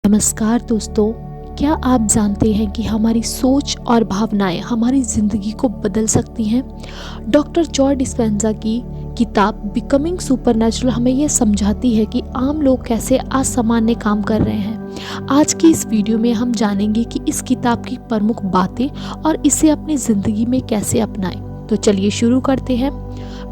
नमस्कार दोस्तों, क्या आप जानते हैं कि हमारी सोच और भावनाएं हमारी ज़िंदगी को बदल सकती हैं। डॉक्टर जॉय डिस्पेंजा की किताब बिकमिंग सुपरनैचुरल हमें यह समझाती है कि आम लोग कैसे असामान्य काम कर रहे हैं। आज की इस वीडियो में हम जानेंगे कि इस किताब की प्रमुख बातें और इसे अपनी ज़िंदगी में कैसे अपनाएं। तो चलिए शुरू करते हैं।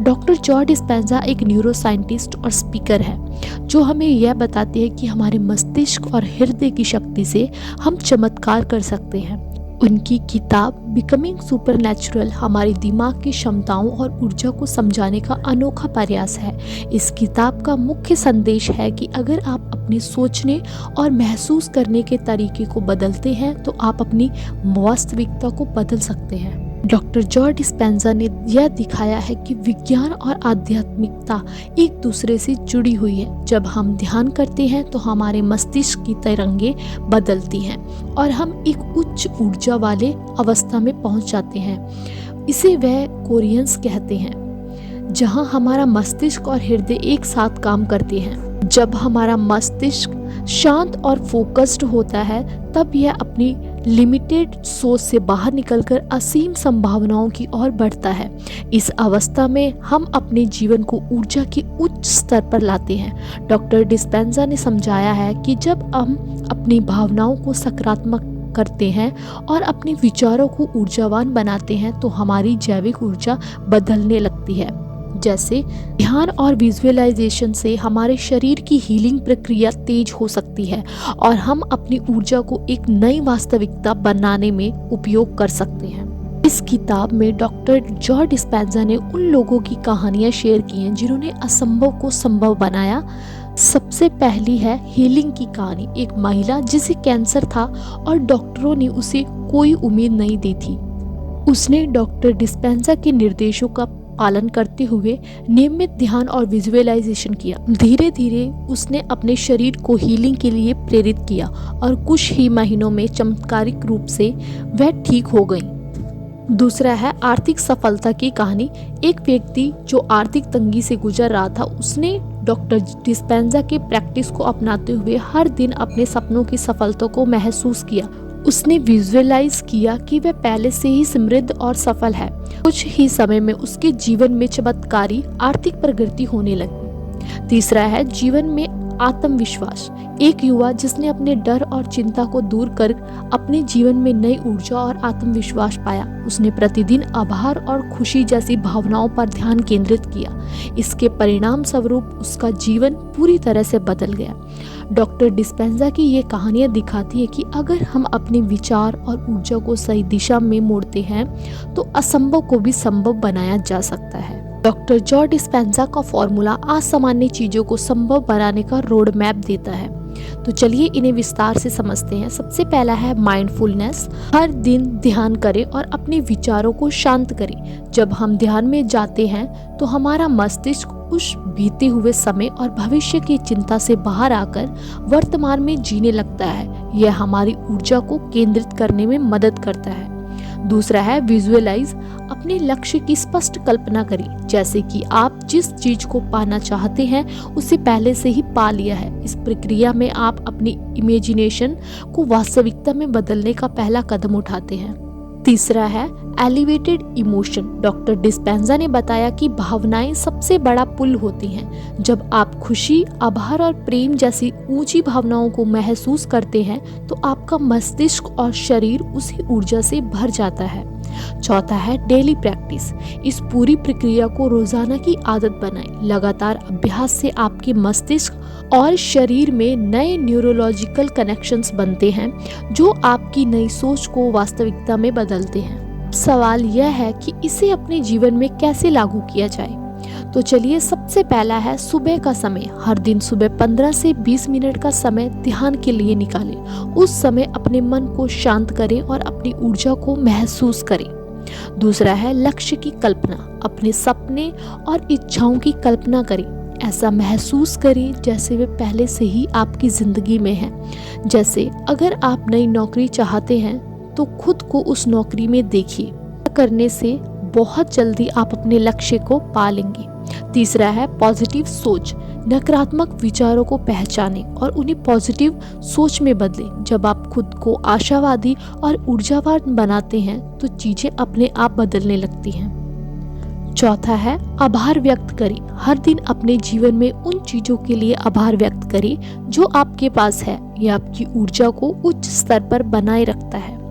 डॉक्टर जॉय डिस्पेंजा एक न्यूरोसाइंटिस्ट और स्पीकर है जो हमें यह बताते हैं कि हमारे मस्तिष्क और हृदय की शक्ति से हम चमत्कार कर सकते हैं। उनकी किताब बिकमिंग सुपरनैचुरल हमारे दिमाग की क्षमताओं और ऊर्जा को समझाने का अनोखा प्रयास है। इस किताब का मुख्य संदेश है कि अगर आप अपने सोचने और महसूस करने के तरीके को बदलते हैं तो आप अपनी वास्तविकता को बदल सकते हैं। डॉक्टर जॉय डिस्पेंजा ने यह दिखाया है कि विज्ञान और आध्यात्मिकता एक दूसरे से जुड़ी हुई है। जब हम ध्यान करते हैं तो हमारे मस्तिष्क की तरंगें बदलती हैं और हम एक उच्च ऊर्जा वाले अवस्था में पहुंच जाते हैं। इसे वह कोरियंस कहते हैं, जहां हमारा मस्तिष्क और हृदय एक साथ काम करते हैं। जब हमारा मस्तिष्क शांत और फोकस्ड होता है तब यह अपनी लिमिटेड सोच से बाहर निकलकर असीम संभावनाओं की ओर बढ़ता है। इस अवस्था में हम अपने जीवन को ऊर्जा के उच्च स्तर पर लाते हैं। डॉक्टर डिस्पेंजा ने समझाया है कि जब हम अपनी भावनाओं को सकारात्मक करते हैं और अपने विचारों को ऊर्जावान बनाते हैं तो हमारी जैविक ऊर्जा बदलने लगती है। जैसे ध्यान और विजुअलाइजेशन से हमारे शरीर की हीलिंग प्रक्रिया तेज हो सकती है और हम अपनी ऊर्जा को एक नई वास्तविकता बनाने में उपयोग कर सकते हैं। इस किताब में डॉक्टर जॉय डिस्पेंजा ने उन लोगों की कहानियां शेयर की हैं जिन्होंने असंभव को संभव बनाया। सबसे पहली है हीलिंग की कहानी। एक महिला जिसे कैंसर था और डॉक्टरों ने उसे कोई उम्मीद नहीं दी थी। उसने डॉक्टर डिस्पेंजा के निर्देशों का पालन करते हुए नियमित ध्यान और विजुअलाइजेशन किया। धीरे धीरे उसने अपने शरीर को हीलिंग के लिए प्रेरित किया और कुछ ही महीनों में चमत्कारिक रूप से वह ठीक हो गई। दूसरा है आर्थिक सफलता की कहानी। एक व्यक्ति जो आर्थिक तंगी से गुजर रहा था, उसने डॉक्टर डिस्पेंजा के प्रैक्टिस को अपनाते हुए हर दिन अपने सपनों की सफलता को महसूस किया। उसने विजुअलाइज किया कि वह पहले से ही समृद्ध और सफल है। कुछ ही समय में उसके जीवन में चमत्कारी आर्थिक प्रगति होने लगी। तीसरा है जीवन में आत्मविश्वास। एक युवा जिसने अपने डर और चिंता को दूर कर अपने जीवन में नई ऊर्जा और आत्मविश्वास पाया। उसने प्रतिदिन आभार और खुशी जैसी भावनाओं पर ध्यान केंद्रित किया। इसके परिणाम स्वरूप उसका जीवन पूरी तरह से बदल गया। डॉक्टर डिस्पेंजा की ये कहानियां दिखाती है कि अगर हम अपने विचार और ऊर्जा को सही दिशा में मोड़ते हैं तो असंभव को भी संभव बनाया जा सकता है। डॉक्टर जॉय डिस्पेंजा का फॉर्मूला असामान्य चीजों को संभव बनाने का रोड मैप देता है। तो चलिए इन्हें विस्तार से समझते हैं। सबसे पहला है माइंडफुलनेस। हर दिन ध्यान करें और अपने विचारों को शांत करें। जब हम ध्यान में जाते हैं तो हमारा मस्तिष्क उस बीते हुए समय और भविष्य की चिंता से बाहर आकर वर्तमान में जीने लगता है। यह हमारी ऊर्जा को केंद्रित करने में मदद करता है। दूसरा है विजुअलाइज। अपने लक्ष्य की स्पष्ट कल्पना करें, जैसे कि आप जिस चीज को पाना चाहते हैं उसे पहले से ही पा लिया है। इस प्रक्रिया में आप अपनी इमेजिनेशन को वास्तविकता में बदलने का पहला कदम उठाते हैं। तीसरा है एलिवेटेड इमोशन। डॉक्टर डिस्पेंजा ने बताया कि भावनाएं सबसे बड़ा पुल होती हैं। जब आप खुशी, आभार और प्रेम जैसी ऊंची भावनाओं को महसूस करते हैं तो आपका मस्तिष्क और शरीर उसी ऊर्जा से भर जाता है। चौथा है डेली प्रैक्टिस। इस पूरी प्रक्रिया को रोजाना की आदत बनाएं। लगातार अभ्यास से आपके मस्तिष्क और शरीर में नए न्यूरोलॉजिकल कनेक्शंस बनते हैं जो आपकी नई सोच को वास्तविकता में बदलते हैं। सवाल यह है कि इसे अपने जीवन में कैसे लागू किया जाए। तो चलिए सबसे पहला है सुबह का समय। हर दिन सुबह 15 से 20 मिनट का समय ध्यान के लिए निकालें। उस समय अपने मन को शांत करें और अपनी ऊर्जा को महसूस करें। दूसरा है लक्ष्य की कल्पना। अपने सपने और इच्छाओं की कल्पना करें। ऐसा महसूस करें जैसे वे पहले से ही आपकी जिंदगी में हैं। जैसे अगर आप नई नौकरी चाहते हैं तो खुद को उस नौकरी में देखिए। करने से बहुत जल्दी आप अपने लक्ष्य को पा लेंगे। तीसरा है पॉजिटिव सोच। नकारात्मक विचारों को पहचानें और उन्हें पॉजिटिव सोच में बदलें। जब आप खुद को आशावादी और ऊर्जावान बनाते हैं तो चीजें अपने आप बदलने लगती हैं। चौथा है आभार व्यक्त करें। हर दिन अपने जीवन में उन चीजों के लिए आभार व्यक्त करें जो आपके पास है। यह आपकी ऊर्जा को उच्च स्तर पर बनाए रखता है।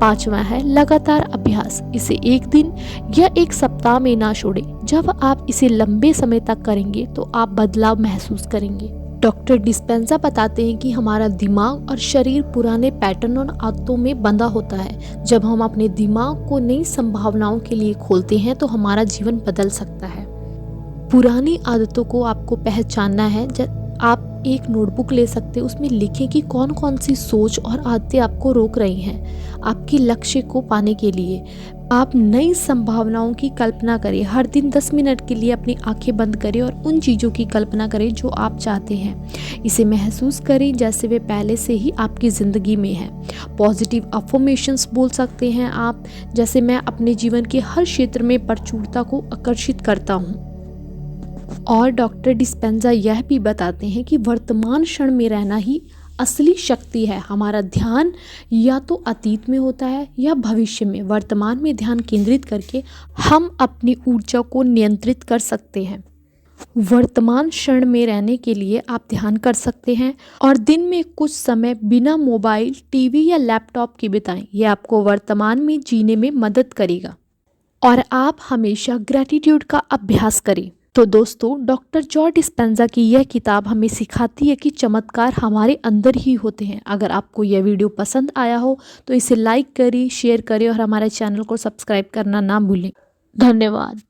पांचवा है लगातार अभ्यास। इसे एक दिन या एक सप्ताह में ना छोड़ें। जब आप इसे लंबे समय तक करेंगे तो आप बदलाव महसूस करेंगे। डॉक्टर डिस्पेंजा बताते हैं कि हमारा दिमाग और शरीर पुराने पैटर्न और आदतों में बंधा होता है। जब हम अपने दिमाग को नई संभावनाओं के लिए खोलते हैं तो हमारा जीवन बदल सकता है। पुरानी आदतों को आपको पहचानना है। आप एक नोटबुक ले सकते हैं, उसमें लिखें कि कौन कौन सी सोच और आदतें आपको रोक रही हैं आपके लक्ष्य को पाने के लिए। आप नई संभावनाओं की कल्पना करें। हर दिन 10 मिनट के लिए अपनी आंखें बंद करें और उन चीज़ों की कल्पना करें जो आप चाहते हैं। इसे महसूस करें जैसे वे पहले से ही आपकी ज़िंदगी में है। पॉजिटिव अफर्मेशंस बोल सकते हैं आप, जैसे मैं अपने जीवन के हर क्षेत्र में प्रचुरता को आकर्षित करता हूँ। और डॉक्टर डिस्पेंजा यह भी बताते हैं कि वर्तमान क्षण में रहना ही असली शक्ति है। हमारा ध्यान या तो अतीत में होता है या भविष्य में। वर्तमान में ध्यान केंद्रित करके हम अपनी ऊर्जा को नियंत्रित कर सकते हैं। वर्तमान क्षण में रहने के लिए आप ध्यान कर सकते हैं और दिन में कुछ समय बिना मोबाइल, टीवी या लैपटॉप के बिताएं। यह आपको वर्तमान में जीने में मदद करेगा। और आप हमेशा ग्रैटिट्यूड का अभ्यास करें। तो दोस्तों, डॉक्टर जॉय डिस्पेंजा की यह किताब हमें सिखाती है कि चमत्कार हमारे अंदर ही होते हैं। अगर आपको यह वीडियो पसंद आया हो तो इसे लाइक करें, शेयर करें और हमारे चैनल को सब्सक्राइब करना ना भूलें। धन्यवाद।